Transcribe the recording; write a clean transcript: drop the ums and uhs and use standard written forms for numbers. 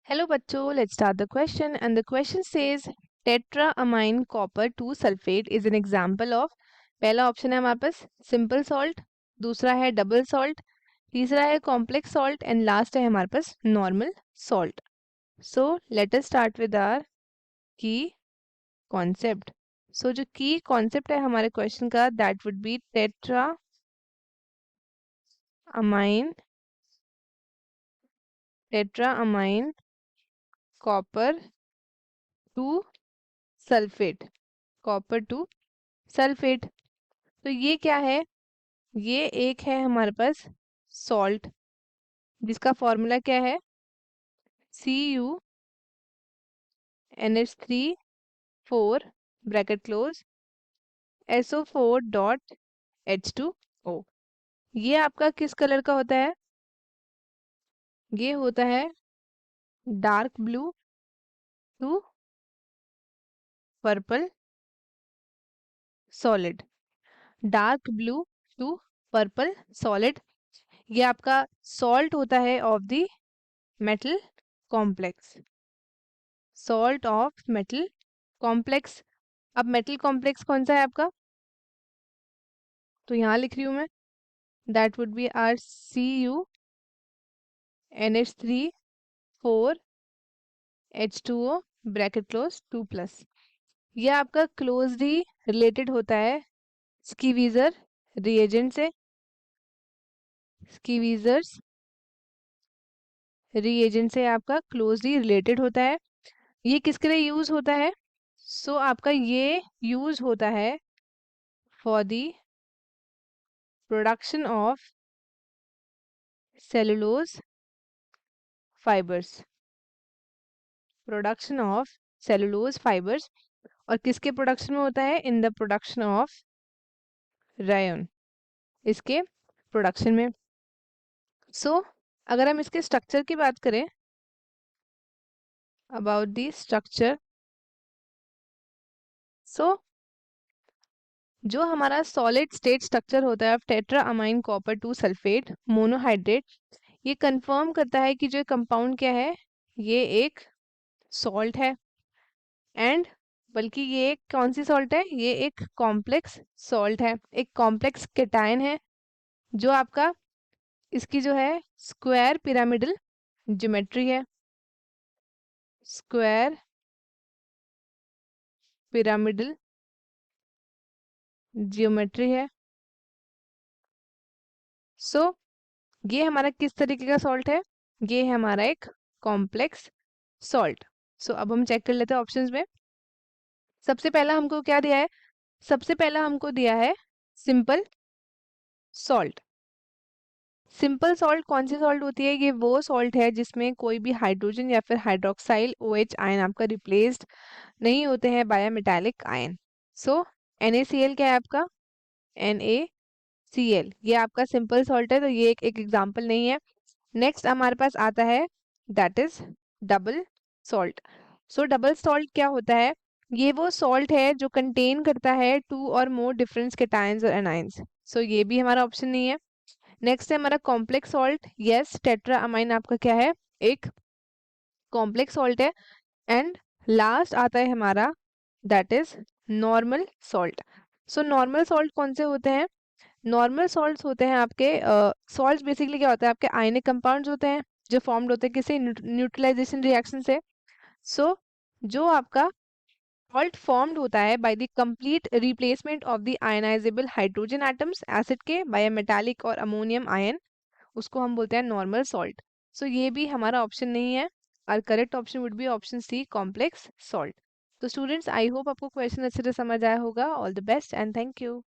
Hello बच्चों, let's start the question and the question says tetraamine copper 2 sulfate is an example of। पहला option है हमारे पास simple salt, दूसरा है double salt, तीसरा है कॉम्प्लेक्स सॉल्ट एंड लास्ट है हमारे पास normal salt. So let us start with our key concept. So जो की कॉन्सेप्ट है हमारे क्वेश्चन का that would be tetraammine copper two sulphate, copper two sulphate. तो ये क्या है? ये एक है हमारे पास सॉल्ट जिसका फॉर्मूला क्या है CuNH3 4 ब्रैकेट क्लोज SO4.H2O। ये आपका किस कलर का होता है? ये होता है dark blue to purple solid, dark blue to purple solid. ये आपका सॉल्ट होता है of the metal complex, salt of metal complex. अब मेटल कॉम्प्लेक्स कौन सा है आपका? तो यहाँ लिख रही हूँ मैं, that would be are CuNH3 4H2O bracket close 2+। ये आपका क्लोजली रिलेटेड होता है स्कीवीजर रिएजेंट से, स्कीवीजर्स रिएजेंट से आपका क्लोजली रिलेटेड होता है। ये किसके लिए यूज होता है? सो आपका ये यूज होता है for the production of cellulose fibres, production of cellulose fibres. और किसके प्रोडक्शन में होता है? In the production of Ryan, इसके प्रोडक्शन में। सो अगर हम इसके स्ट्रक्चर की बात करें, अबाउट द स्ट्रक्चर, सो जो हमारा सॉलिड स्टेट स्ट्रक्चर होता है ऑफ टेट्राअमाइन कॉपर 2 सल्फेट मोनोहाइड्रेट, ये कंफर्म करता है कि जो कंपाउंड क्या है, ये एक सॉल्ट है। एंड बल्कि ये एक कौन सी सॉल्ट है? ये एक कॉम्प्लेक्स सॉल्ट है, एक कॉम्प्लेक्स केटायन है जो आपका इसकी जो है स्क्वायर पिरामिडल ज्योमेट्री है, स्क्वायर पिरामिडल ज्योमेट्री है। सो ये हमारा किस तरीके का सॉल्ट है? ये है हमारा एक कॉम्प्लेक्स सॉल्ट। सो अब हम चेक कर लेते हैं ऑप्शंस में। सबसे पहला हमको क्या दिया है? सबसे पहला हमको दिया है सिंपल सॉल्ट। सिंपल सॉल्ट कौन सी सॉल्ट होती है? ये वो सॉल्ट है जिसमें कोई भी हाइड्रोजन या फिर हाइड्रोक्साइल OH आयन आपका रिप्लेस्ड नहीं होते हैं बाय मेटालिक आयन। सो NaCl क्या है आपका? NaCl ये आपका सिंपल सॉल्ट है, तो ये एक एग्जांपल नहीं है। नेक्स्ट हमारे पास आता है that is double salt. So double salt क्या होता है? ये वो सॉल्ट है जो कंटेन करता है 2 और मोर डिफरेंट केटायंस और एनायंस। सो ये भी हमारा ऑप्शन नहीं है। नेक्स्ट है हमारा कॉम्प्लेक्स सॉल्ट। यस, टेट्राअमाइन आपका क्या है? एक कॉम्प्लेक्स सॉल्ट है। एंड लास्ट आता है हमारा that is normal salt. So normal salt कौन से होते हैं? नॉर्मल सॉल्ट्स होते हैं आपके सॉल्ट्स बेसिकली क्या होता है? आपके आयनिक कंपाउंड्स होते हैं जो फॉर्म्ड होते हैं किसी न्यूट्रलाइजेशन रिएक्शन से। सो जो आपका सॉल्ट फॉर्म्ड होता है by the complete replacement of the ionizable hydrogen atoms acid के बाय अ मेटालिक और अमोनियम आयन, उसको हम बोलते हैं नॉर्मल सॉल्ट। सो ये भी हमारा ऑप्शन नहीं है। और correct option would be option C, complex salt. तो स्टूडेंट्स, आई होप आपको क्वेश्चन अच्छे से समझ आया होगा। All the best and thank you.